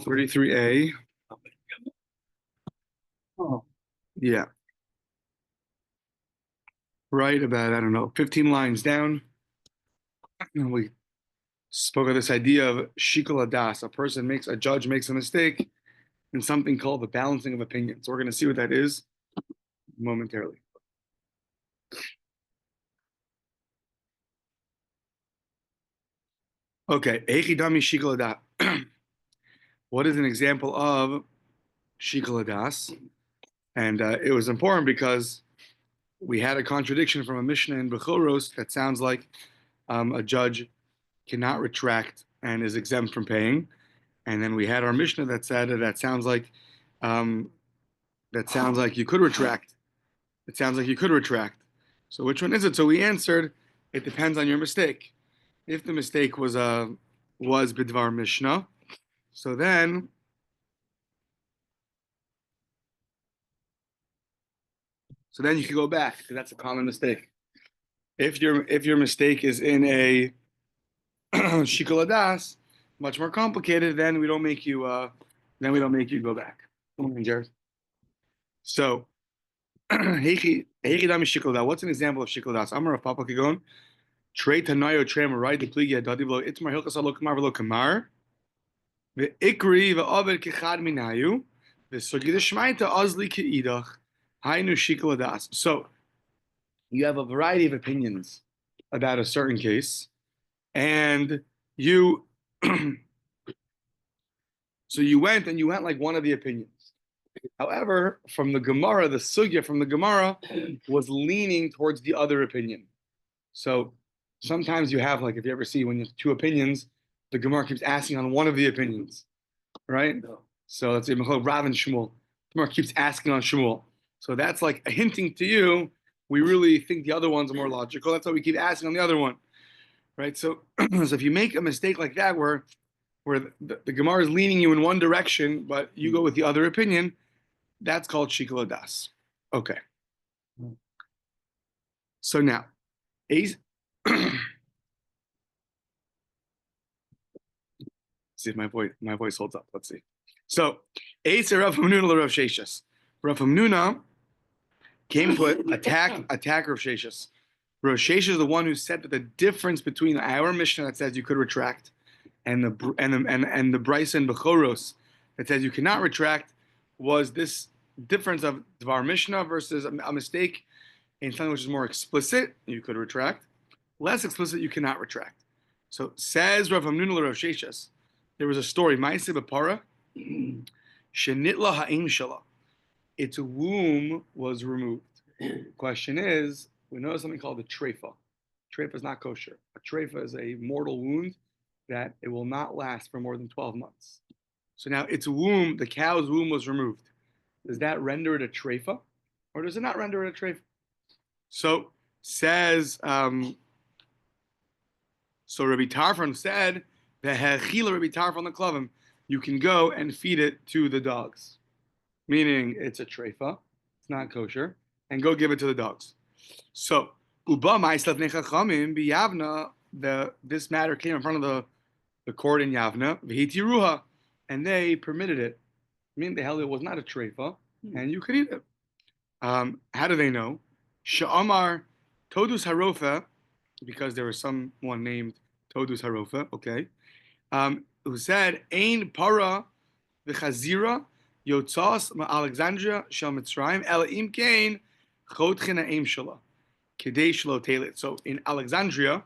33A. Oh, yeah. Right about, I don't know, 15 lines down. We spoke of this idea of shikul hadas. A judge makes a mistake in something called the balancing of opinions. So we're going to see what that is momentarily. Okay, Eichidami shikul hadas. What is an example of shikul hadas? And it was important because we had a contradiction from a Mishnah in Bechoros that sounds like a judge cannot retract and is exempt from paying. And then we had our Mishnah that said that sounds like you could retract. It sounds like you could retract. So which one is it? So we answered, it depends on your mistake. If the mistake was bidvar Mishnah, so then you can go back because that's a common mistake. If your mistake is in a shikul hadas, much more complicated, then we don't make you go back. So what's an example of shikul hadas? Amar of Papa Kigon, Trey Tanayo Trey Marai the Pligia Dadivlo Itmar Hilkas Alo Kamar Velo Kamar, the Ikri the Ovid Kechad Minayu, the Sugi the Shmaita Ozli Keidach, Hainu shikul hadas. So you have a variety of opinions about a certain case, and you so you went like one of the opinions. However, from the Gemara, the sugya from the Gemara was leaning towards the other opinion. So sometimes you have, like, if you ever see when you have two opinions, the Gemara keeps asking on one of the opinions, right? So let's say Rav and Shmuel. The Gemara keeps asking on Shmuel. So that's like hinting to you, we really think the other one's more logical. That's why we keep asking on the other one, right? So, so if you make a mistake like that, where the Gemara is leaning you in one direction, but you go with the other opinion, that's called shikul hadas. Okay. So now, see if my voice holds up. Let's see. So, Rav Hamnuna Rav Sheshas. Rav Hamnuna came to attack Rav Sheshas. Rav Sheshas is the one who said that the difference between our Mishnah that says you could retract and the Brisa and Bechoros that says you cannot retract was this difference of Dvar Mishnah versus a mistake in something which is more explicit, you could retract. Less explicit, you cannot retract. So says Rav Hamnuna Rav Sheshas, there was a story, Ma'aseh B'Para, Shenitla Ha'im Shala. Its womb was removed. Question is, we know something called a treifa. Treifa is not kosher. A treifa is a mortal wound that it will not last for more than 12 months. So now its womb, the cow's womb was removed. Does that render it a treifa? Or does it not render it a treifa? So says, so Rabbi Tarfon said, V'hechila Rabbi Tarfon l'klavim, you can go and feed it to the dogs. Meaning it's a treifa, it's not kosher, and go give it to the dogs. So, Uba Ma'aslav Nechachamim b'Yavna, this matter came in front of the court in Yavna, V'hitiruha, and they permitted it. Meaning they held it was not a treifa, and you could eat it. How do they know? Sha'amar Todus Harofa, because there was someone named Todus Harofa, okay, who said, Ein para v'chazira yotzas ma'Alexandria shel Mitzrayim el im kein chodchen ha'im shala kedei shelo telet. So in Alexandria,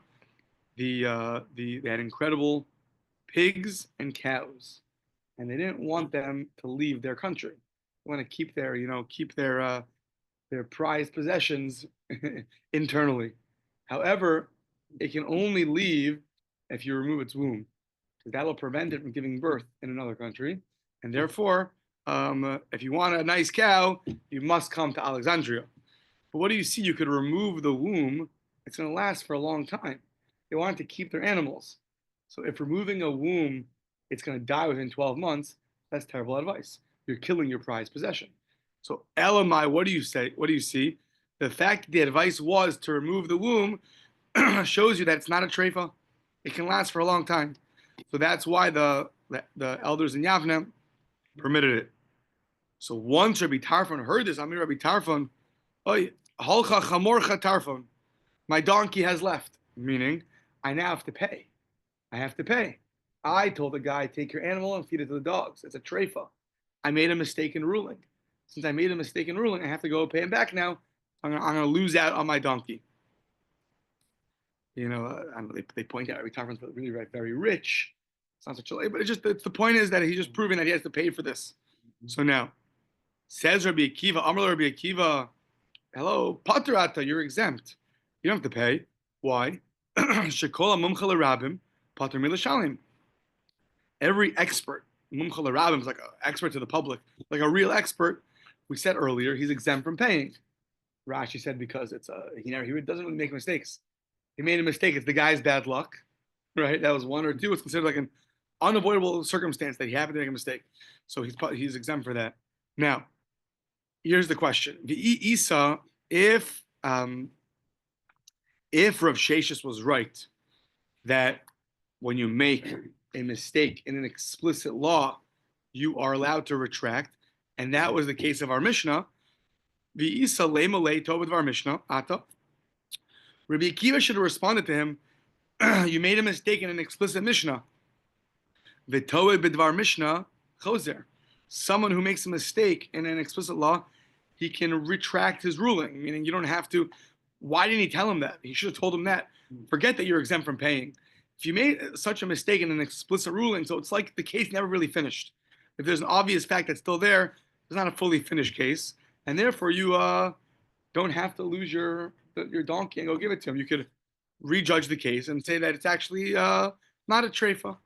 they had incredible pigs and cows, and they didn't want them to leave their country. They want to keep their prized possessions internally. However, it can only leave if you remove its womb, because that will prevent it from giving birth in another country. And therefore, if you want a nice cow, you must come to Alexandria. But what do you see? You could remove the womb. It's going to last for a long time. They want to keep their animals. So if removing a womb, it's going to die within 12 months, that's terrible advice. You're killing your prized possession. So Elamai, what do you say? What do you see? The fact that the advice was to remove the womb shows you that it's not a treifa. It can last for a long time. So that's why the the elders in Yavne permitted it. So once Rabbi Tarfon heard this, Rabbi Tarfon, Oy, halcha chamorcha Tarfon, my donkey has left, meaning I now have to pay. I have to pay. I told the guy, take your animal and feed it to the dogs. It's a treifa. I made a mistake in ruling. Since I made a mistake in ruling, I have to go pay him back now. I'm going to lose out on my donkey. They point out Rabbi Tarfon's really very rich. It's not such a but the point is that he's just proving that he has to pay for this. So now, says Rabbi Akiva, Amar Rabbi Akiva, hello, Patrata, you're exempt. You don't have to pay. Why? Shekola mumcha l'rabim, patr milashalim. Every expert, mumcha l'rabim is like an expert to the public, like a real expert. We said earlier, he's exempt from paying. Rashi said because he doesn't really make mistakes. He made a mistake. It's the guy's bad luck, right? That was one, or two. It's considered like an unavoidable circumstance that he happened to make a mistake. So he's exempt for that. Now, here's the question: Isa, if Rav Sheshis was right that when you make a mistake in an explicit law, you are allowed to retract, and that was the case of our Mishnah. The Isa le'malei tov of our Mishnah, Ata. Rabbi Akiva should have responded to him, you made a mistake in an explicit Mishnah. V'toed b'dvar Mishnah chozer. Someone who makes a mistake in an explicit law, he can retract his ruling, meaning you don't have to. Why didn't he tell him that? He should have told him that. Forget that you're exempt from paying. If you made such a mistake in an explicit ruling, so it's like the case never really finished. If there's an obvious fact that's still there, it's not a fully finished case, and therefore you don't have to lose your donkey and go give it to him. You could rejudge the case and say that it's actually not a treifa.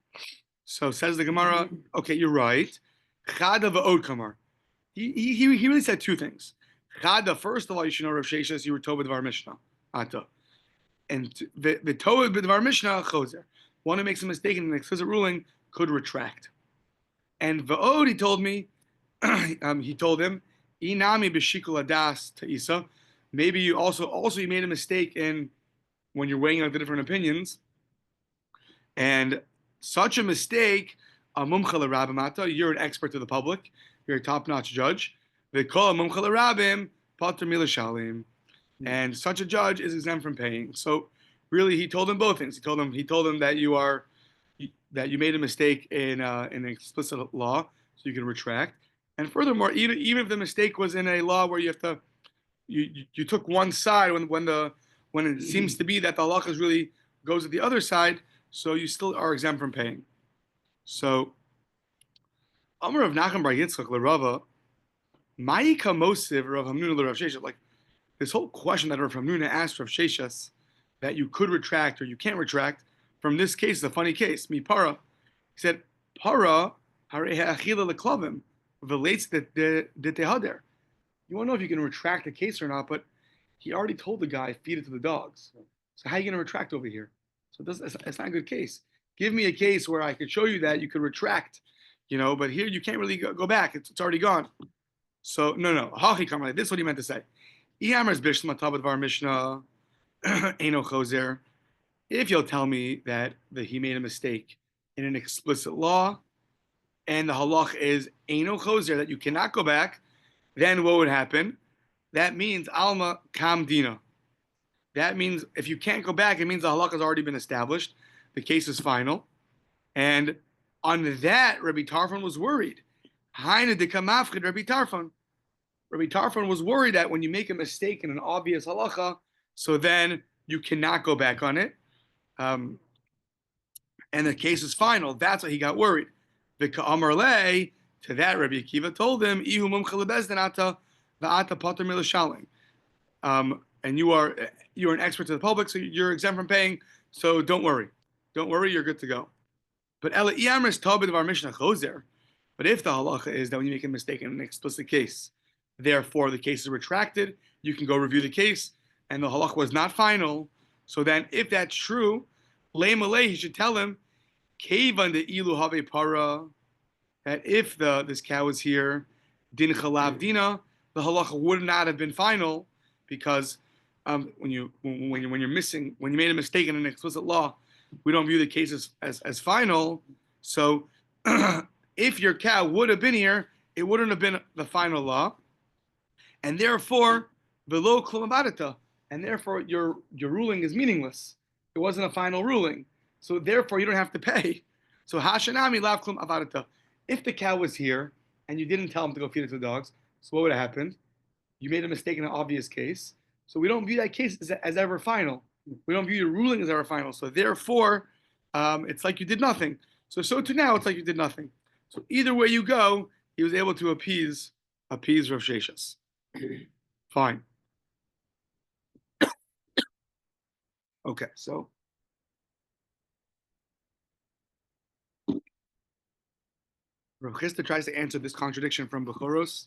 So says the Gemara, okay, you're right. Chada v'od kamar. He really said two things. Chada, first of all, you should know Rav Sheshis, you were told b'dvar Mishnah. Ata. And the toed b'dvar Mishnah chozer. One who makes a mistake in an explicit ruling could retract. And v'od, he told me, he told him, inami b'shikul adas ta'isa. Maybe you you made a mistake in when you're weighing out the different opinions, and such a mistake, mumcha l'rabim ata, you're an expert to the public, you're a top-notch judge. They call mumcha l'rabim patr milashalim, and such a judge is exempt from paying. So, really, he told him both things. He told him that you made a mistake in an explicit law, so you can retract. And furthermore, even if the mistake was in a law where you have to. You took one side when it seems to be that the halachas really goes to the other side, so you still are exempt from paying. So, Amar of Nachman bar Yitzchak l'Rava, Ma'ika Mosiv Rav Hamnuna l'Rav Sheshas. Like this whole question that Rav Hamnuna asked Rav Sheshas that you could retract or you can't retract from this case is a funny case. Mi para, he said para harei ha'achila leklavim v'leitz de tehader. You want to know if you can retract the case or not, but he already told the guy, feed it to the dogs. So how are you going to retract over here? So it's not a good case. Give me a case where I could show you that you could retract, but here you can't really go back. It's already gone. So, no. This is what he meant to say. If you'll tell me that he made a mistake in an explicit law, and the halach is Eino Choser, that you cannot go back, then what would happen? That means Alma Kam Dina. That means if you can't go back, it means the halakha has already been established. The case is final. And on that, Rabbi Tarfon was worried. Haina de Kamafchid Rabbi Tarfon. Rabbi Tarfon was worried that when you make a mistake in an obvious halakha, so then you cannot go back on it. And the case is final. That's why he got worried. V'ka Amar Lei, to that, Rabbi Akiva told him, "Ihu mumcha lebezdin ata va'ata pater milashalim." And you're an expert to the public, so you're exempt from paying. So don't worry, you're good to go. But Ela Iyamris Tabid of our Mishnah Choser. But if the halacha is that when you make a mistake in an explicit case, therefore the case is retracted, you can go review the case, and the halacha was not final. So then, if that's true, Lei Malay, he should tell him, Kevan de Ilu Have Para. That if this cow was here, din chalav dina, the halacha would not have been final, because when you made a mistake in an explicit law, we don't view the case as final. So if your cow would have been here, it wouldn't have been the final law, and therefore below klum avarta, and therefore your ruling is meaningless. It wasn't a final ruling, so therefore you don't have to pay. So hashanami lav klum avarta. If the cow was here and you didn't tell him to go feed it to the dogs, so what would have happened? You made a mistake in an obvious case. So we don't view that case as ever final. We don't view your ruling as ever final. So therefore, it's like you did nothing. So to now, it's like you did nothing. So either way you go, he was able to appease Rav Sheshas. Fine. Okay, so Rav Chisda tries to answer this contradiction from Bechoros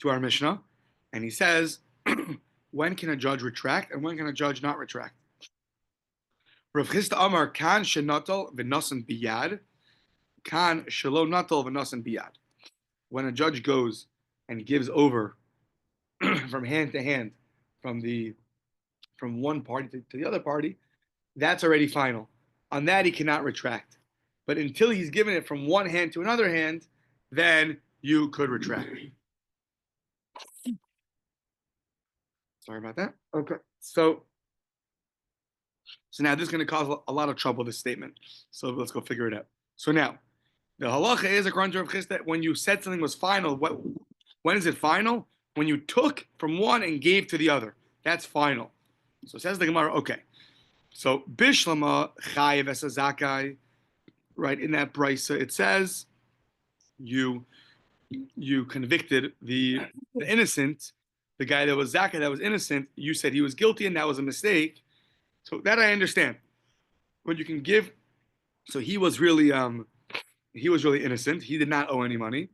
to our Mishnah, and he says, when can a judge retract and when can a judge not retract? Rav Chisda Amar kan shenatal v'nasan biyad, kan shelo natal v'nasan biyad. When a judge goes and gives over from hand to hand, from one party to the other party, that's already final. On that he cannot retract. But until he's given it from one hand to another hand, then you could retract. Sorry about that. Okay. So now this is going to cause a lot of trouble, this statement. So let's go figure it out. So now, the halacha is, according to Rav Chisda, that when you said something was final, when is it final? When you took from one and gave to the other. That's final. So says the Gemara, okay. So Bishlama Chayev Esazakai, right, in that brisa, it says you convicted the innocent, the guy that was Zakah, that was innocent, you said he was guilty and that was a mistake. So that I understand. When you can give, so he was really innocent. He did not owe any money.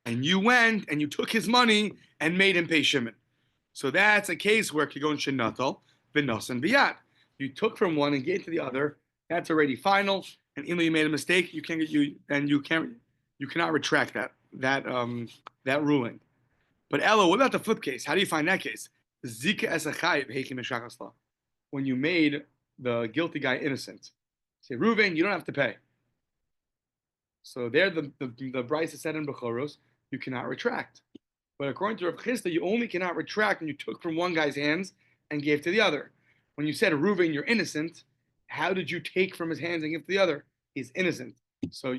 And you went and you took his money and made him pay shimon. So that's a case where kigon shenatal v'nosan biyad. You took from one and gave to the other. That's already final. And even though you made a mistake, you cannot retract that ruling. But Ella, what about the flip case? How do you find that case? Zika esachayev heikim eshachasla. When you made the guilty guy innocent, say Reuven, you don't have to pay. So there, the Bryce said in Bechoros, you cannot retract. But according to Rav Chisda, you only cannot retract when you took from one guy's hands and gave to the other. When you said Reuven, you're innocent, how did you take from his hands and give to the other? He's innocent. So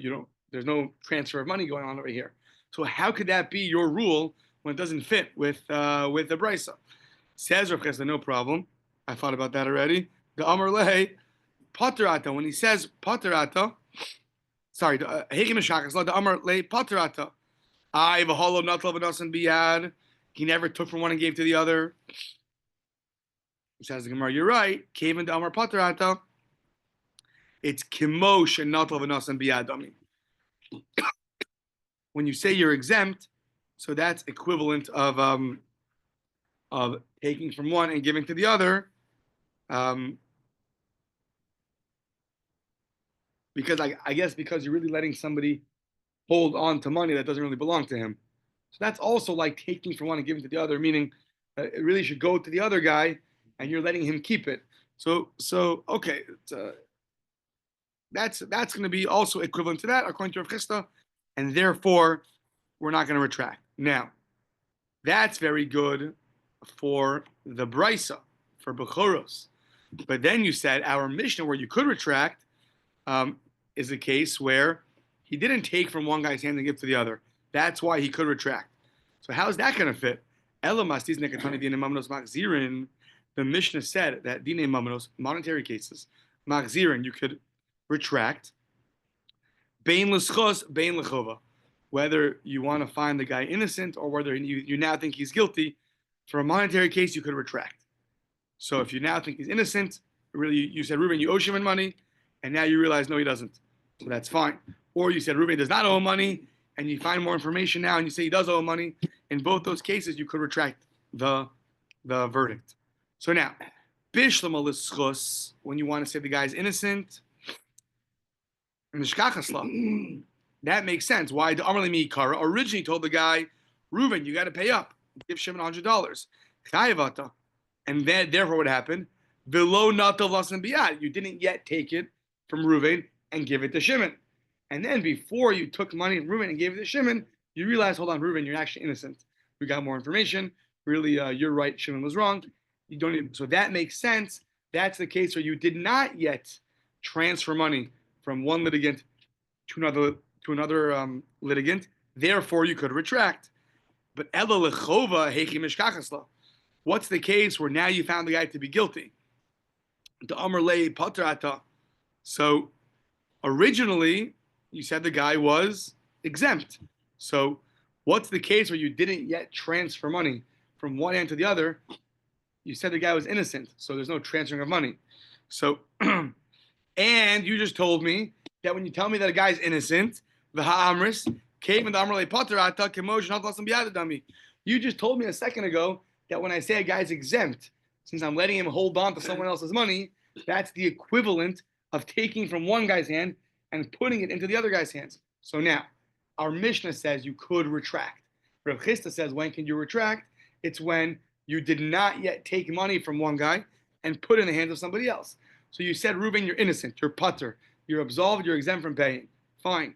there's no transfer of money going on over here. So how could that be your rule when it doesn't fit with the Bryce? Says Rav Chisda, no problem. I thought about that already. The Amar Leh, Paterata, when he says Paterata, sorry, Heikim Shachas, the Amar Le Paterata. I v'holo natal v'nasan biyad. He never took from one and gave to the other. Says the Gemara, you're right. Kaven the Amar Paterata. It's kimosh and natal v'nasan biyad. When you say you're exempt, so that's equivalent of taking from one and giving to the other. Because I guess because you're really letting somebody hold on to money that doesn't really belong to him. So that's also like taking from one and giving to the other, meaning it really should go to the other guy and you're letting him keep it. So okay, that's going to be also equivalent to that according to Rav Chisda, and therefore we're not going to retract. Now, that's very good for the Brisa, for Bechoros. But then you said our Mishnah where you could retract is a case where he didn't take from one guy's hand and give to the other. That's why he could retract. So how is that going to fit? The Mishnah said that dine mamnos, monetary cases, machzirin, you could retract. Bein l'schos, bein l'chova. Whether you want to find the guy innocent or whether you now think he's guilty, for a monetary case, you could retract. So if you now think he's innocent, really you said, Reuben, you owe Shimon money, and now you realize, no, he doesn't. So that's fine. Or you said, Reuben does not owe money, and you find more information now, and you say he does owe money. In both those cases, you could retract the verdict. So now, Bishlama l'schos, when you want to say the guy's innocent, that makes sense. Why? The Amarli Mikara originally told the guy, Reuben, you got to pay up. Give Shimon $100. Chayavata. And then, therefore, what happened? Below Natav Lasan Biyad. You didn't yet take it from Reuven, and give it to Shimon. And then before you took money from Reuben and gave it to Shimon, you realize, hold on, Reuben, you're actually innocent. We got more information. Really, you're right. Shimon was wrong. You don't even, so that makes sense. That's the case where you did not yet transfer money from one litigant to another litigant. Therefore, you could retract. But Ela lechova heichi mishkachasla. What's the case where now you found the guy to be guilty? The Amr lei patrata. So originally you said the guy was exempt. So what's the case where you didn't yet transfer money from one end to the other? You said the guy was innocent, so there's no transferring of money. So, and you just told me that when you tell me that a guy's innocent, the ha'amris came in the Amr lei patrata kemosh natalasam biyadadami. You just told me a second ago that when I say a guy's exempt, since I'm letting him hold on to someone else's money, that's the equivalent of taking from one guy's hand and putting it into the other guy's hands. So now, our Mishnah says you could retract. Rav Chisda says, when can you retract? It's when you did not yet take money from one guy and put it in the hands of somebody else. So you said, Reuben, you're innocent, you're putter, you're absolved, you're exempt from paying. Fine.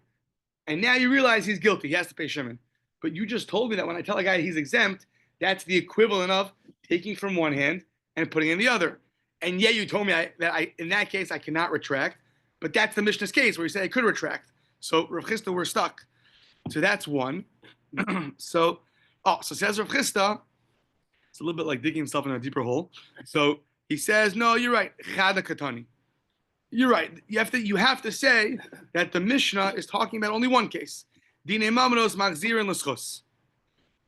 And now you realize he's guilty, he has to pay Shimon. But you just told me that when I tell a guy he's exempt, that's the equivalent of taking from one hand and putting in the other. And yet you told me that in that case, I cannot retract. But that's the Mishnah's case where you say I could retract. So Rav Chisda, we're stuck. So that's one. So says Rav Chisda, it's a little bit like digging himself in a deeper hole. So he says, no, you're right. Chada katani. You're right. You have to say that the Mishnah is talking about only one case. Dine mamros magzir and l'schos.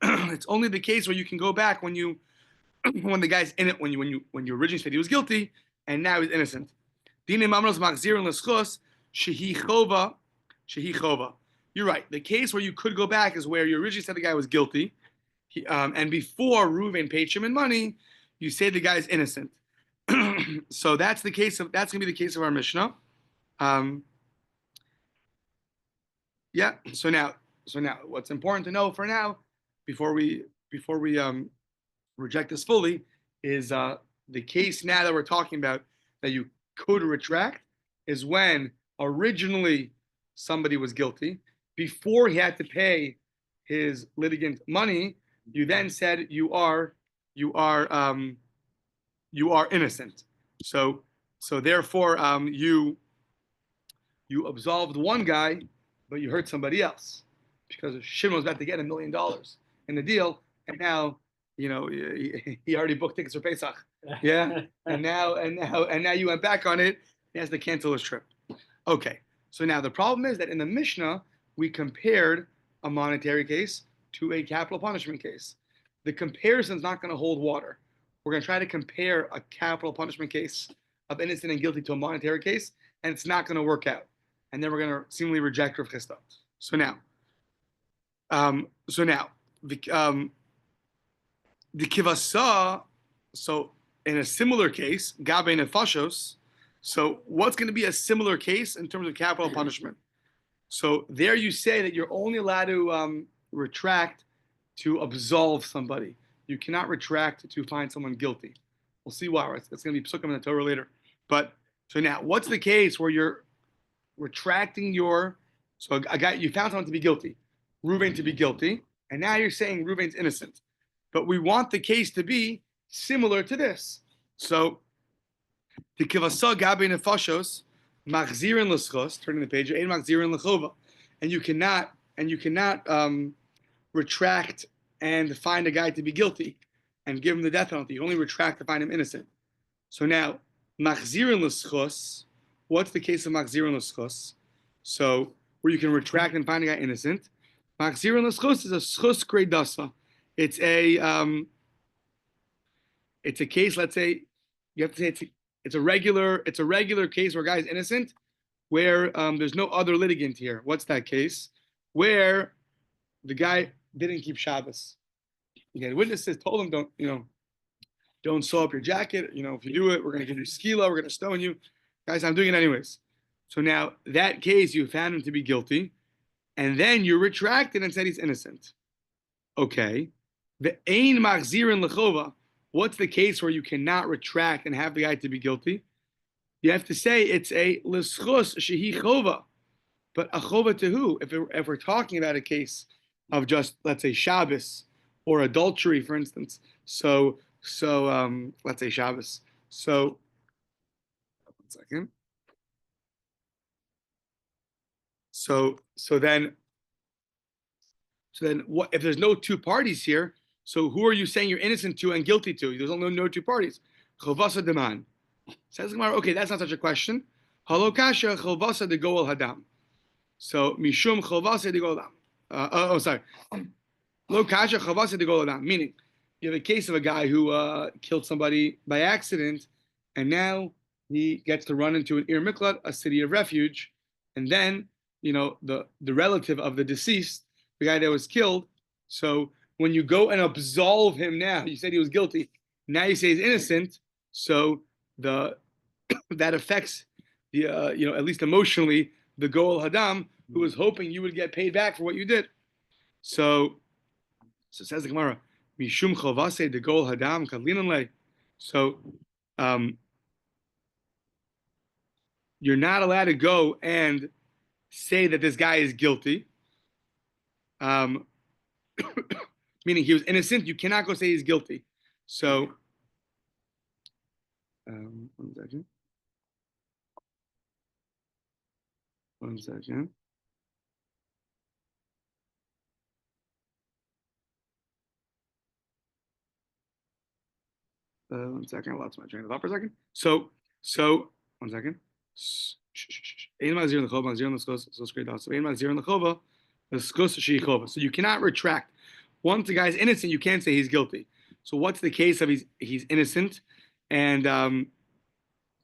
It's only the case where you can go back when the guy's in it, when you originally said he was guilty and now he's innocent. Dine mamros magzir and l'schos shehi chova. You're right. The case where you could go back is where you originally said the guy was guilty, and before Reuven paid Shimon money, you say the guy's innocent. So that's going to be the case of our Mishnah. Yeah. So now, what's important to know for now, before we reject this fully, is the case now that we're talking about that you could retract is when originally somebody was guilty. Before he had to pay his litigant money, you then said you are innocent. So therefore you absolved one guy, but you hurt somebody else because Shimon was about to get $1 million in the deal, and now he already booked tickets for Pesach. Yeah, and now you went back on it. He has to cancel his trip. Okay, so now the problem is that in the Mishnah we compared a monetary case to a capital punishment case. The comparison is not going to hold water. We're going to try to compare a capital punishment case of innocent and guilty to a monetary case, and it's not going to work out. And then we're going to seemingly reject Rav Chisda. So now the kivasa. So in a similar case, gabe nefashos. So what's going to be a similar case in terms of capital punishment? So there you say that you're only allowed to retract to absolve somebody. You cannot retract to find someone guilty. We'll see why. It's going to be psukim in the Torah later. But so now, what's the case where you're retracting so a guy, you found someone to be guilty, Reuven to be guilty, and now you're saying Reuven's innocent. But we want the case to be similar to this. So the kivasa gabe nefashos machzirin l'schos, turning the page, ein machzirin l'chova, and you cannot retract and find a guy to be guilty and give him the death penalty. You only retract to find him innocent. So now, machzirin l'schos, what's the case of machzirin l'schos? So where you can retract and find a guy innocent. Machzirin l'schos is a schos kreidasa. It's a case. Let's say you have to say it's a regular case where a guy is innocent, where there's no other litigant here. What's that case? Where the guy didn't keep Shabbos. Again, witnesses told him, don't sew up your jacket. If you do it, we're going to give you skila. We're going to stone you. Guys, I'm doing it anyways. So now that case, you found him to be guilty, and then you retracted and said he's innocent. Okay. The ein machzirin l'chova. What's the case where you cannot retract and have the guy to be guilty? You have to say it's a l'schus shehi chova, but a chova to who? If we're talking about a case of just, let's say, Shabbos or adultery, for instance. So let's say Shabbos. So 1 second. So then what if there's no two parties here? So who are you saying you're innocent to and guilty to? There's only no two parties. Chovasa deman. Says Gemara, okay, that's not such a question. Halo kasha chovasa de goel hadam. So mishum chovasa de goel hadam. Sorry. Lo kasha chovasa de goel hadam. Meaning, you have a case of a guy who killed somebody by accident, and now he gets to run into an Ir Miklat, a city of refuge, and then the relative of the deceased, the guy that was killed. So when you go and absolve him now, you said he was guilty. Now you say he's innocent. So that affects the at least emotionally the goel hadam who was hoping you would get paid back for what you did. So says the Gemara, mishum chovase de goel hadam kadlinan lei. So you're not allowed to go and say that this guy is guilty. Meaning he was innocent. You cannot go say he's guilty. So 1 second. 1 second. One second. I lost my train of thought for a second. So 1 second. So you cannot retract. Once the guy's innocent, you can't say he's guilty. So what's the case of he's innocent, and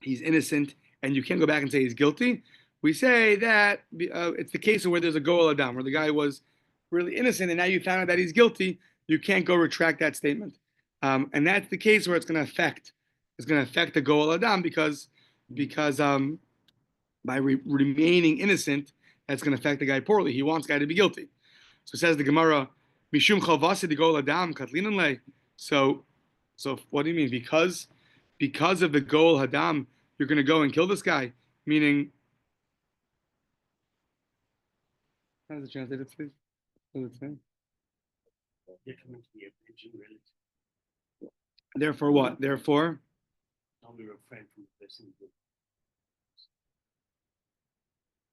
he's innocent, and you can't go back and say he's guilty? We say that it's the case of where there's a goel adam, where the guy was really innocent, and now you found out that he's guilty. You can't go retract that statement, and that's the case where it's going to affect the goel adam because by remaining innocent, that's going to affect the guy poorly. He wants the guy to be guilty. So says the Gemara, mishum chavasi de goel adam katlinan lei. So what do you mean? Because of the goel hadam, you're going to go and kill this guy? Meaning, how does it translate it, please? What does it say? Therefore what? Therefore?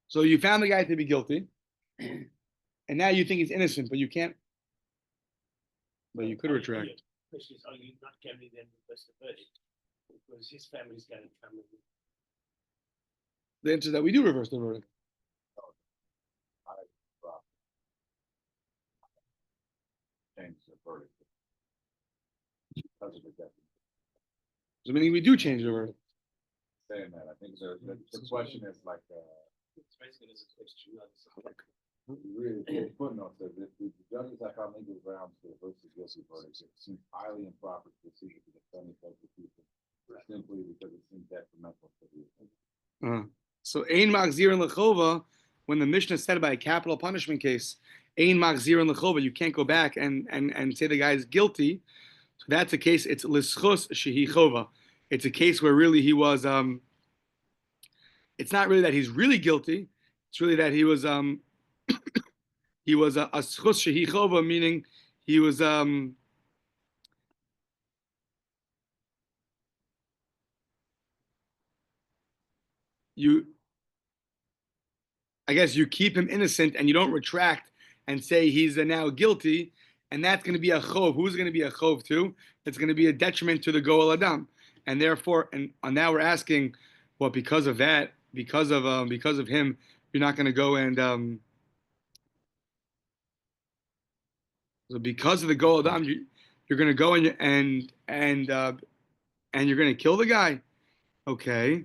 So you found the guy to be guilty, and now you think he's innocent, but you can't. But you could retract. The question is, are you not carrying them reverse the verdict? Because his family's going to come in. The answer is that we do reverse the verdict. Change the verdict. So meaning we do change the verdict. Saying that, I think the question is like It's basically a question. really footnote says if the judges have found legal grounds to reverse the guilty verdict, it seems highly improper to proceed to the defendant execution simply because it seems detrimental to the So ein machzir and lechova, when the Mishnah said about a capital punishment case, ein machzir and lechova, you can't go back and say the guy is guilty. So that's a case. It's lischus shehi chova. It's a case where really he was. It's not really that he's really guilty. It's really that he was. He was a schus shehi chova, meaning he was. I guess you keep him innocent and you don't retract and say he's now guilty, and that's going to be a chov. Who's going to be a chov to? It's going to be a detriment to the goel adam, and therefore, and now we're asking, well, because of that, because of him, you're not going to go and so because of the goel adam, you're going to go and you're going to kill the guy. Okay.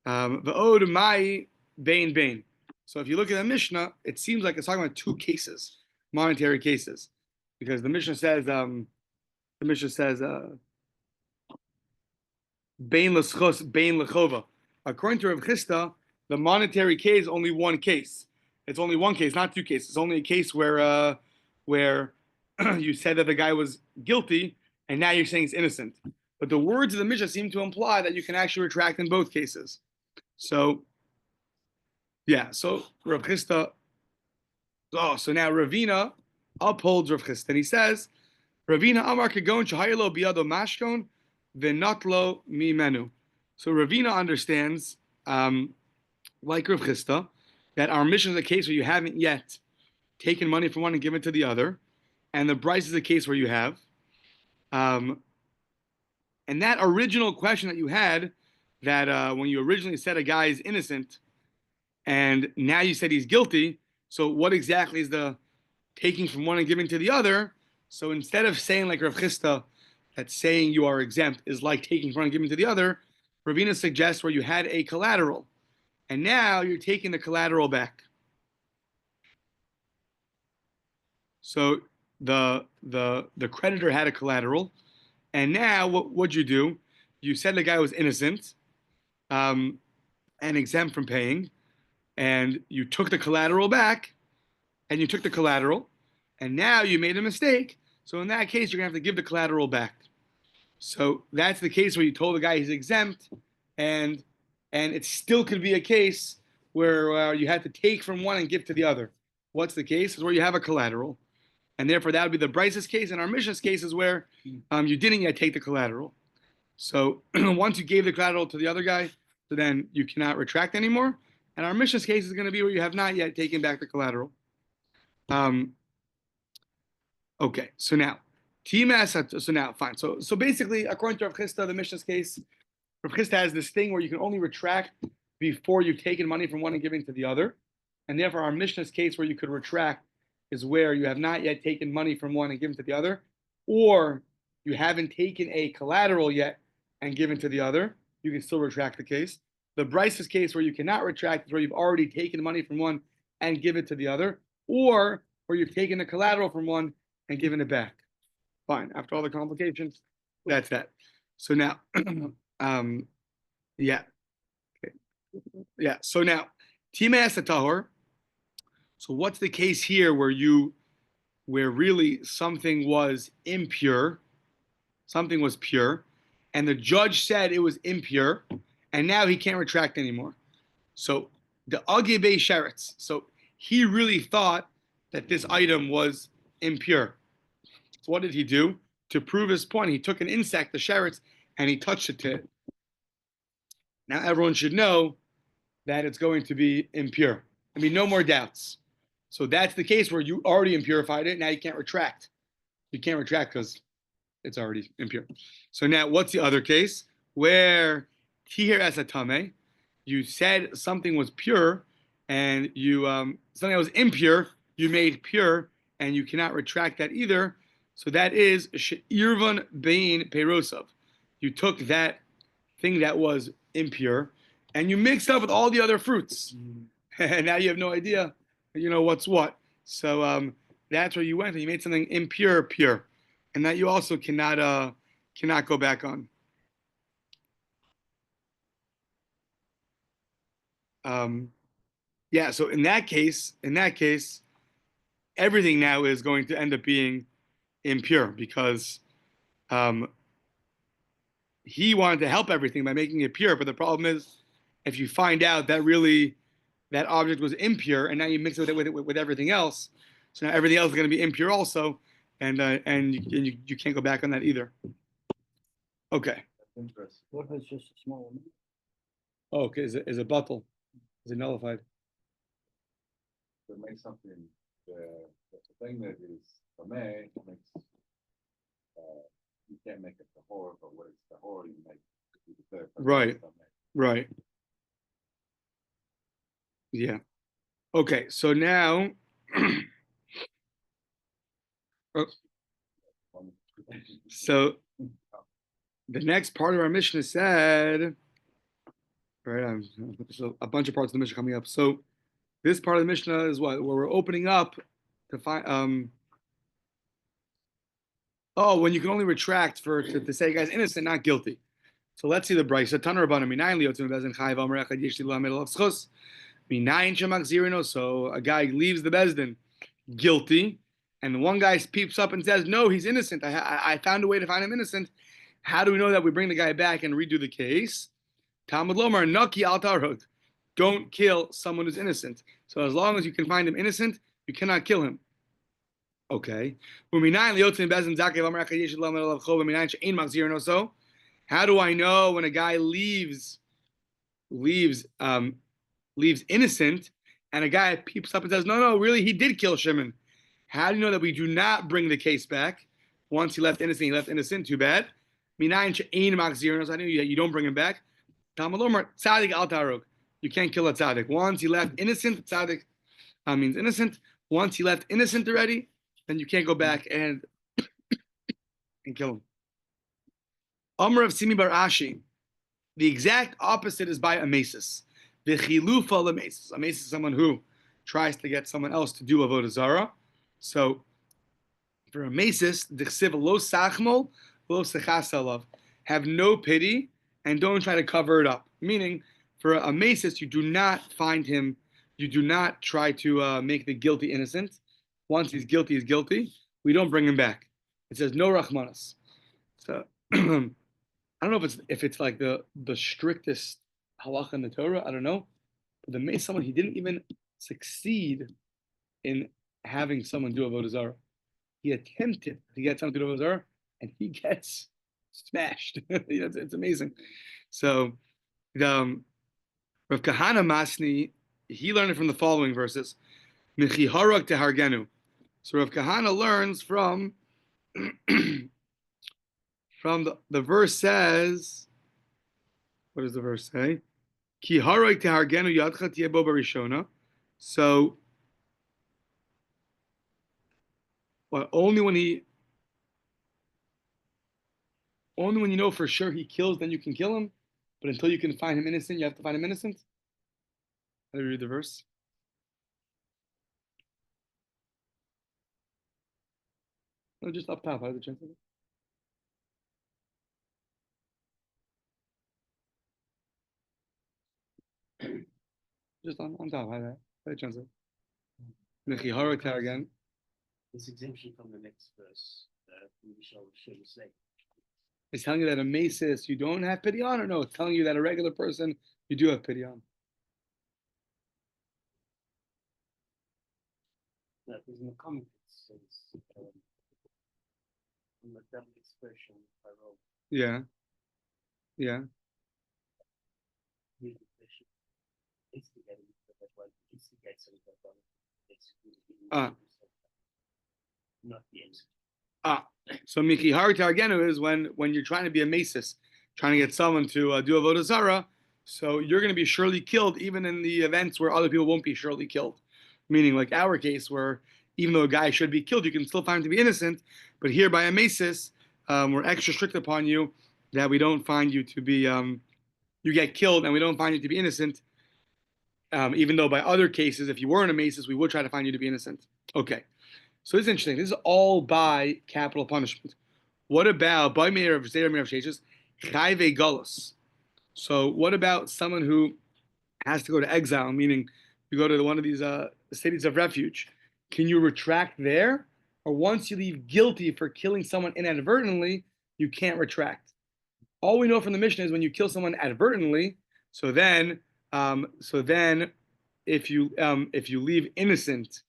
V'od mai bain bain. So if you look at the Mishnah, it seems like it's talking about two cases, monetary cases, because the Mishnah says bain l'schos, bain l'chova. According to Rav Chisda, the monetary case is only one case. It's only one case, not two cases. It's only a case where you said that the guy was guilty and now you're saying he's innocent. But the words of the Mishnah seem to imply that you can actually retract in both cases. So, yeah, so Rav Chisda, so now Ravina upholds Rav Chisda, and he says, Ravina Amar Kegon Shahaylo Biado Mashkon Venatlo Mimenu. So Ravina understands, like Rav Chisda, that our mission is a case where you haven't yet taken money from one and given it to the other, and the Bryce is a case where you have. And that original question that you had, that when you originally said a guy is innocent, and now you said he's guilty, so what exactly is the taking from one and giving to the other? So instead of saying like Rav Chisda, that saying you are exempt is like taking from one and giving to the other, Ravina suggests where you had a collateral, and now you're taking the collateral back. So the creditor had a collateral, and now what'd you do? You said the guy was innocent, and exempt from paying, and you took the collateral back, and you took the collateral, and now you made a mistake. So in that case, you're gonna have to give the collateral back. So that's the case where you told the guy he's exempt, and it still could be a case where you had to take from one and give to the other. What's the case? Is where you have a collateral, and therefore that would be the Bryce's case, and our Mishnah's case is where you didn't yet take the collateral. So once you gave the collateral to the other guy, so then you cannot retract anymore. And our Mishnah's case is going to be where you have not yet taken back the collateral. Okay, so now, fine. So basically, according to Rav Chisda, the Mishnah's case, Rav Chisda has this thing where you can only retract before you've taken money from one and giving to the other. And therefore, our Mishnah's case where you could retract is where you have not yet taken money from one and given to the other, or you haven't taken a collateral yet and given to the other. You can still retract the case. The Bryce's case where you cannot retract is where you've already taken money from one and given it to the other, or where you've taken the collateral from one and given it back. Fine. After all the complications, that's that. So now, yeah. Okay. Yeah. So now, Timas Tahor. So what's the case here where really something was impure, something was pure, and the judge said it was impure, and now he can't retract anymore. So the Agebe Sheretz. So he really thought that this item was impure. So what did he do? To prove his point, he took an insect, the Sheretz, and he touched it to it. Now everyone should know that it's going to be impure. I mean, no more doubts. So that's the case where you already impurified it. Now you can't retract. You can't retract because it's already impure. So now what's the other case? Where Tihir Esatame, you said something was pure and you something that was impure, you made pure, and you cannot retract that either. So that is She'irvan Bein Peirosov. You took that thing that was impure and you mixed up with all the other fruits. And now you have no idea, what's what. So that's where you went and you made something impure pure. And that you also cannot go back on. Yeah, so in that case, everything now is going to end up being impure because he wanted to help everything by making it pure. But the problem is, if you find out that really that object was impure and now you mix it with everything else, so now everything else is going to be impure also, and you can't go back on that either. Okay. That's interesting. What if it's just a small amount? Oh, okay. Is it bottle? Is it nullified? To make something, the thing that is tameh makes, you can't make it tahor, but what it's tahor, you make it the Right. Right. Yeah. Okay. So now, so the next part of our Mishnah said, right? So a bunch of parts of the Mishnah coming up. So this part of the Mishnah is what? Where we're opening up to find. When you can only retract to say a guy's innocent, not guilty. So let's see the Bryce. So a guy leaves the Bezdin guilty, and one guy peeps up and says, "No, he's innocent. I found a way to find him innocent." How do we know that? We bring the guy back and redo the case. Talmud Lomar Naki Al Tarhug. don't kill someone who's innocent. So as long as you can find him innocent, you cannot kill him. Okay. How do I know when a guy leaves innocent, and a guy peeps up and says, no, really, he did kill Shimon? How do you know that we do not bring the case back? Once he left innocent, too bad. I knew you don't bring him back. You can't kill a tzaddik. Once he left innocent, tzaddik means innocent. Once he left innocent already, then you can't go back and kill him. Amr of Simi Bar Ashi, the exact opposite is by amasis. V'chilufa l'amasis. Amasis is someone who tries to get someone else to do avodah zarah. So for amasis, d'chsiv lo sachmol lo sechas alav. Have no pity and don't try to cover it up. Meaning, for amasis, you do not find him. You do not try to make the guilty innocent. Once he's guilty, he's guilty. We don't bring him back. It says no rachmanas. So I don't know if it's like the strictest halacha in the Torah. I don't know. But the mace someone, he didn't even succeed in having someone do avodah zarah. He attempted to get someone to do avodah zarah, and he gets smashed. It's amazing. So the Rav Kahana Masni, he learned it from the following verses. Michi harag tehargenu. So Rav Kahana learns from the verse says, what does the verse say? Ki harag tehargenu yadcha tiyebo barishona. So, well, only when you know for sure he kills, then you can kill him. But until you can find him innocent, you have to find him innocent. How do you read the verse? No, just up top. How do you translate it? Just on top. How do you translate it? Again. This exemption from the next verse, we shall say. It's telling you that a masis you don't have pity on, or no? It's telling you that a regular person you do have pity on. That is in the comment. It says, from the double expression I wrote. Yeah. Yeah. Not the end. So Miki Hari Targenu is when you're trying to be a masis, trying to get someone to do avodah zarah. So you're going to be surely killed, even in the events where other people won't be surely killed. Meaning, like our case, where even though a guy should be killed, you can still find him to be innocent. But here by a masis, we're extra strict upon you that we don't find you to be, you get killed and we don't find you to be innocent. Even though by other cases, if you were in a masis, we would try to find you to be innocent. Okay. So this is interesting. This is all by capital punishment. What about by mayor of Sheshes, chayve galus? So what about someone who has to go to exile, meaning you go to one of these cities of refuge? Can you retract there? Or once you leave guilty for killing someone inadvertently, you can't retract. All we know from the Mishnah is when you kill someone advertently, so then if you leave innocent,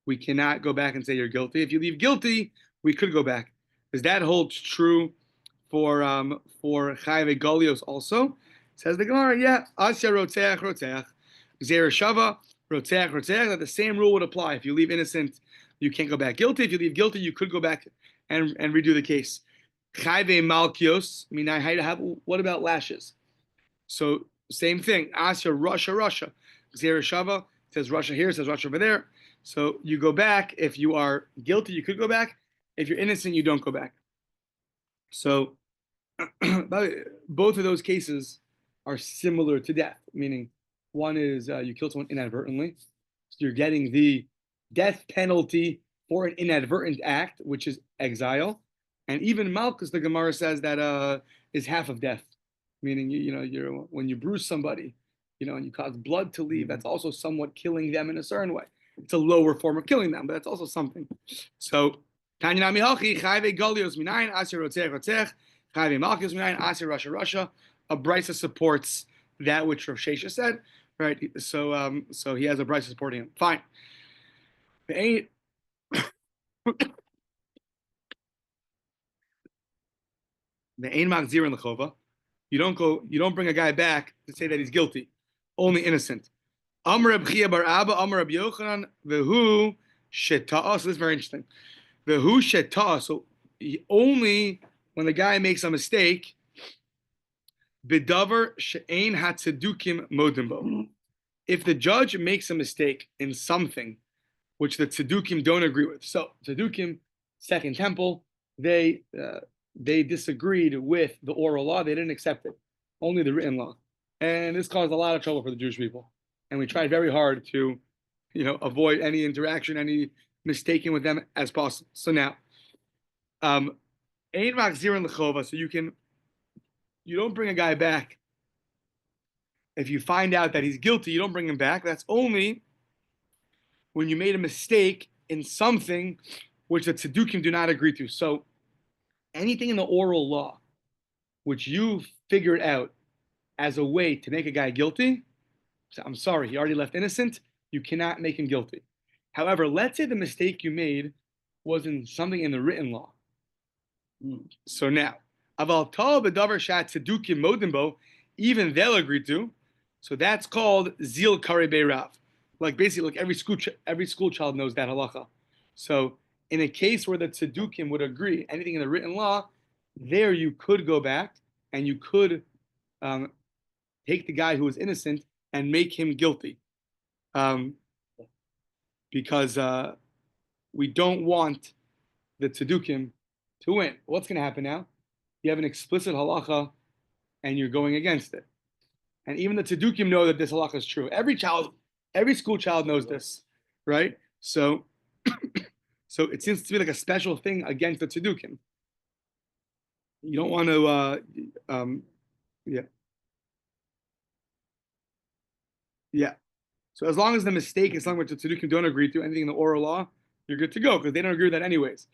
we cannot go back and say you're guilty. If you leave guilty, we could go back. Because that holds true for Chayve Golios also. Says the Gemara, yeah, Asya Rotzeach, Zera Shava, Rotzeach, that the same rule would apply. If you leave innocent, you can't go back guilty. If you leave guilty, you could go back and redo the case. Chayve Malkios, what about lashes? So same thing. Asya Russia. Zera Shava, says Russia here, says Russia over there. So you go back. If you are guilty, you could go back. If you're innocent, you don't go back. So both of those cases are similar to death, meaning one is you killed someone inadvertently. So you're getting the death penalty for an inadvertent act, which is exile. And even Malchus, the Gemara says that is half of death, meaning you're when you bruise somebody, and you cause blood to leave, that's also somewhat killing them in a certain way. It's a lower form of killing them, but that's also something. So, a brisa supports that which Rav Shesha said. right? So he has a brisa supporting him. Fine. The ein machzir in l'chova. You don't bring a guy back to say that he's guilty, only innocent. Amar Reb Chia bar Abba, Amar Reb Yochanan, vehu sheta'ah. So this is very interesting. Vehu sheta'ah. So only when the guy makes a mistake, bidavar she'ein hatzedukim modimbo. If the judge makes a mistake in something which the tzedukim don't agree with, so tzedukim, Second Temple, they disagreed with the oral law. They didn't accept it, only the written law, and this caused a lot of trouble for the Jewish people. And we tried very hard to, avoid any interaction, any mistaking with them as possible. So now, ein machzir l'chova. So you don't bring a guy back if you find out that he's guilty. You don't bring him back. That's only when you made a mistake in something which the tzedukim do not agree to. So anything in the oral law which you figured out as a way to make a guy guilty, so I'm sorry, he already left innocent, you cannot make him guilty. However, let's say the mistake you made was in something in the written law. So now, aval tal b'davar shat tzedukim modimbo, even they'll agree to. So that's called zil kare beirav. Like basically, like every school child knows that halacha. So in a case where the tzedukim would agree, anything in the written law, there you could go back and you could take the guy who was innocent and make him guilty, because we don't want the tzedukim to win. What's going to happen now? You have an explicit halacha, and you're going against it. And even the tzedukim know that this halacha is true. Every school child knows this, right? So, so it seems to be like a special thing against the tzedukim. You don't want to, yeah. So as long as the mistake is something which the tzedukim don't agree to, anything in the oral law, you're good to go because they don't agree with that anyways.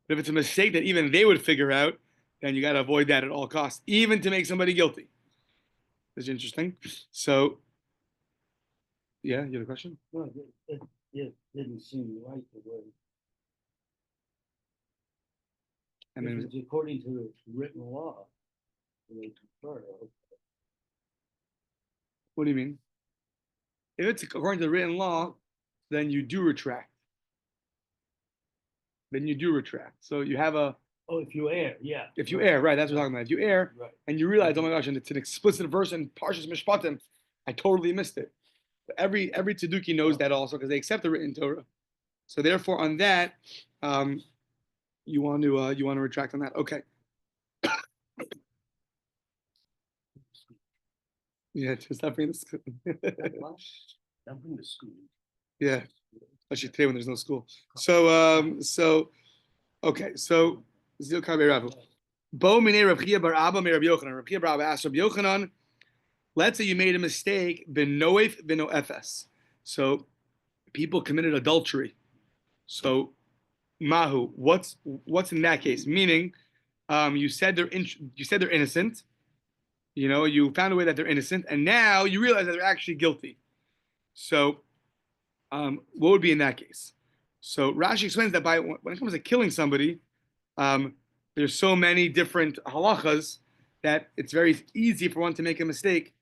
But if it's a mistake that even they would figure out, then you got to avoid that at all costs, even to make somebody guilty. That's interesting. So, yeah, you have a question? Well, it didn't seem right the way. I mean, It's according to the written law. They prefer it. what do you mean? If it's according to the written law, then you do retract. So you have a. Oh, if you err, yeah. If you err, right? That's what I'm talking about. If you err, Right. and you realize, oh my gosh, and it's an explicit verse in Parshas Mishpatim, I totally missed it. But every tzeduki knows that also because they accept the written Torah. So therefore, on that, you want to retract on that. Okay. Yeah, just not bring this. Don't bring the school. Yeah, especially today when there's no school. So, okay, so Zil Karbe Ravu. Bo Mine Rav Chia bar Abba me Rabbi Yochanan. Rav Chia bar Abba asked Rabbi Yochanan, let's say you made a mistake, ben noef, ben noefes. So people committed adultery. So Mahu, what's in that case? Meaning, you said they're innocent. You found a way that they're innocent, and now you realize that they're actually guilty. So, what would be in that case? So Rashi explains that when it comes to killing somebody, there's so many different halachas that it's very easy for one to make a mistake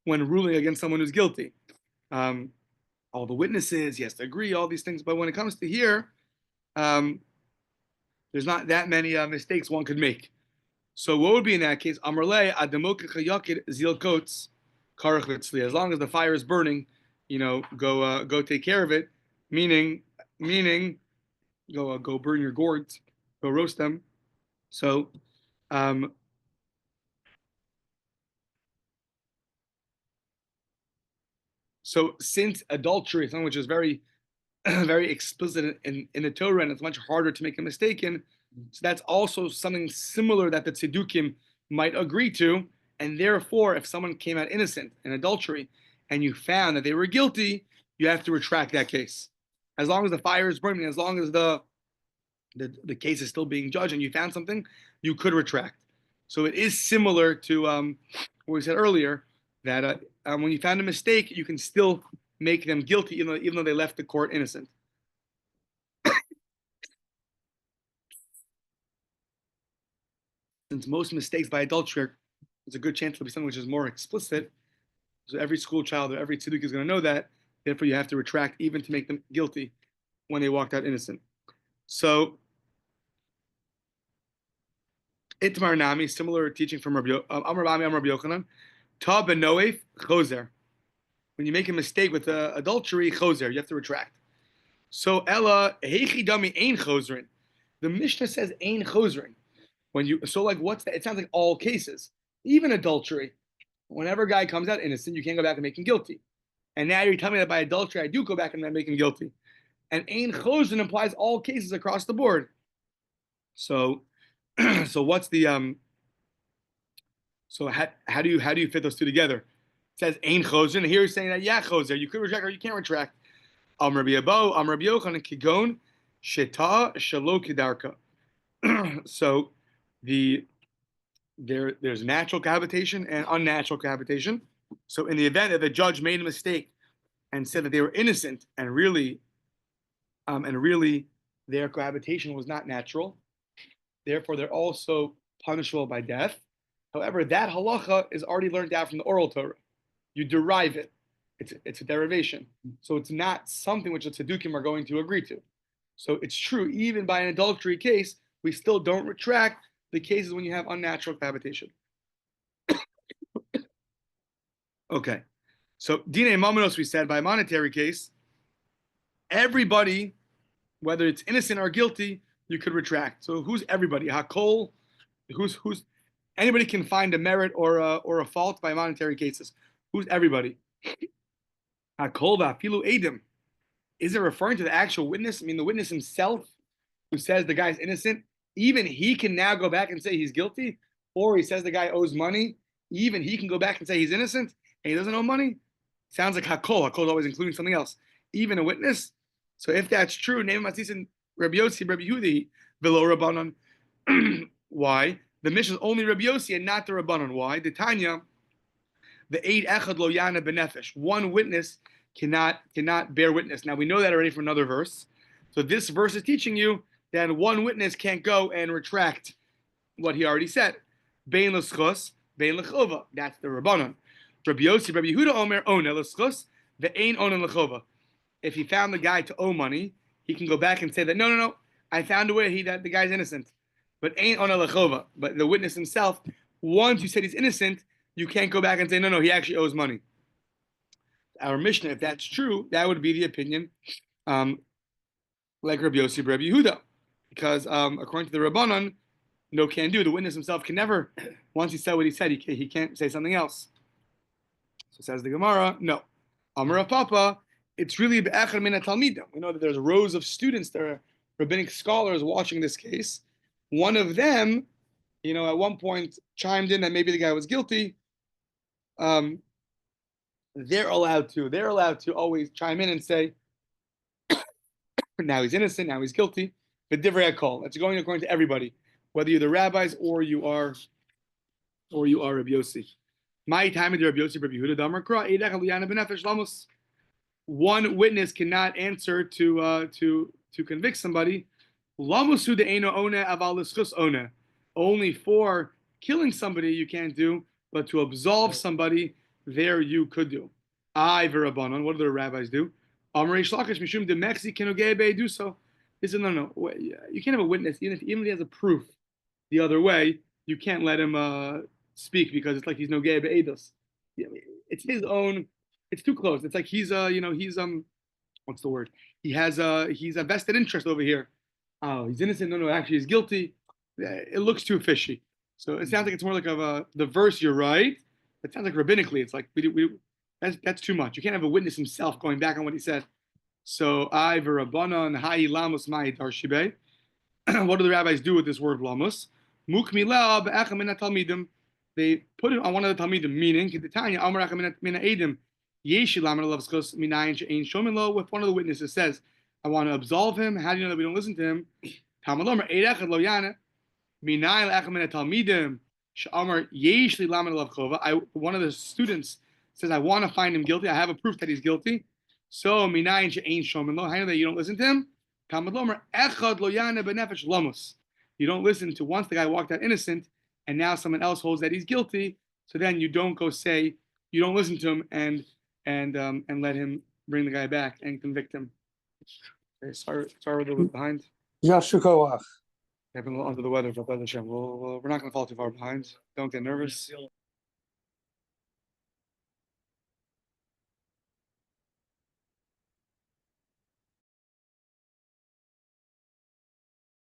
when ruling against someone who's guilty. All the witnesses, he has to agree, all these things. But when it comes to here, there's not that many mistakes one could make. So what would be in that case? Amrle adamok chayakid zil kotes karach v'tzli. As long as the fire is burning, go take care of it. Meaning, go burn your gourds, go roast them. So, so since adultery is something which is very, very explicit in the Torah, and it's much harder to make a mistake in, so that's also something similar that the tzedukim might agree to, and therefore, if someone came out innocent in adultery, and you found that they were guilty, you have to retract that case. As long as the fire is burning, as long as the case is still being judged, and you found something, you could retract. So it is similar to what we said earlier, that when you found a mistake, you can still make them guilty, even though they left the court innocent. Since most mistakes by adultery, there's a good chance there'll be something which is more explicit. So every school child or every tzaddik is going to know that. Therefore, you have to retract even to make them guilty when they walked out innocent. So, Itmar Nami, similar teaching from Rabbi Yochanan, Ta benoef choser. When you make a mistake with adultery, choser, you have to retract. So, Ella heichi dami ein choserin. The Mishnah says ein choserin. What's that? It sounds like all cases, even adultery. Whenever a guy comes out innocent, you can't go back and make him guilty. And now you're telling me that by adultery, I do go back and then make him guilty. And ein choserin implies all cases across the board. So what's the So how do you fit those two together? It says ein choserin. Here he's saying that choser, you could retract or you can't retract. Rabbi Yochanan kigon sheta shelo kedarka. So there's natural cohabitation and unnatural cohabitation. So in the event that the judge made a mistake and said that they were innocent and really their cohabitation was not natural, therefore they're also punishable by death. However, that halacha is already learned out from the oral Torah. You derive it. It's a derivation. So it's not something which the tzaddukim are going to agree to. So it's true, even by an adultery case, we still don't retract the cases when you have unnatural cohabitation. Okay. So Dine Mamanos, we said, by a monetary case, everybody, whether it's innocent or guilty, you could retract. So who's everybody? Hakol, who's anybody can find a merit or a fault by monetary cases. Who's everybody? Hakol va'afilu edim. Is it referring to the actual witness? I mean, the witness himself who says the guy's innocent, even he can now go back and say he's guilty, or he says the guy owes money, even he can go back and say he's innocent and he doesn't owe money. Sounds like hakol. Hakol is always including something else, even a witness. So if that's true, name Masisin Rabbi Yossi, Rabbi Yehudi, below Rabbanon. Why? The mission is only Rabbi Yossi and not the Rabbanon. Why? The Tanya, the Eid Echad Lo Yana Benefesh. One witness cannot bear witness. Now we know that already from another verse. So this verse is teaching you that one witness can't go and retract what he already said. Bein l'schos, bein l'chova. That's the Rabbanon. Rabbi Yossi, Rabbi Yehuda Omer, ona l'schos, ve'ein ona l'chova. If he found the guy to owe money, he can go back and say that, no, I found a way that the guy's innocent. But ain ona l'chova. But the witness himself, once you said he's innocent, you can't go back and say, no, he actually owes money. Our Mishnah, if that's true, that would be the opinion, like Rabbi Yossi, Rabbi Yehuda. Because according to the Rabbanon, no can do. The witness himself can never, once he said what he said, he can't say something else. So says the Gemara, no. Amar Papa, it's really be'echad min talmidim. We know that there's rows of students that are rabbinic scholars watching this case. One of them, at one point chimed in that maybe the guy was guilty. They're allowed to always chime in and say, now he's innocent, now he's guilty. But divrei hakol. That's going according to everybody, whether you're the rabbis or you are Rabbi Yossi. My time with Rabbi Yossi, Rabbi Yehuda Damar Kra, Eidach Aliyana Benefesh Lamos. One witness cannot answer to convict somebody. Lamosu de'eno ona aval l'schus ona. Only for killing somebody you can't do, but to absolve somebody, there you could do. I v'Rabbanon. What do the rabbis do? Amrei Shlakish Mishum de Mexi Kenogebe do so. He said, no, you can't have a witness, even if he has a proof the other way, you can't let him speak because it's like he's no gay be'edos. It's his own, it's too close. It's like he's what's the word? He's a vested interest over here. Oh, he's innocent. No, actually he's guilty. It looks too fishy. So it sounds like it's more like the verse, you're right. It sounds like rabbinically, it's like, that's too much. You can't have a witness himself going back on what he said. So I v'Rabbanon ha'i lamus ma'i darshibe. What do the rabbis do with this word lamus? Mukmila be'echa min talmidim. They put it on one of the talmidim, meaning Ketanya Amar echa min edim yeshi lamer lavskos minayin she'ein shomin lo. If one of the witnesses says, I want to absolve him, how do you know that we don't listen to him? Talmud Omer eid echad lo yana minayin le'echa min talmidim she'amar yeshi lamer lavchova. One of the students says, I want to find him guilty. I have a proof that he's guilty. So minayin she'ein shomin lo. How that you don't listen to him? Talmud lomer echad lo yana benefesh lamus. You don't listen to once the guy walked out innocent, and now someone else holds that he's guilty. So then you don't go say you don't listen to him and let him bring the guy back and convict him. Okay, sorry, we're a little bit behind. Yasher koach. I've been a little under the weather, but we're not going to fall too far behind. Don't get nervous.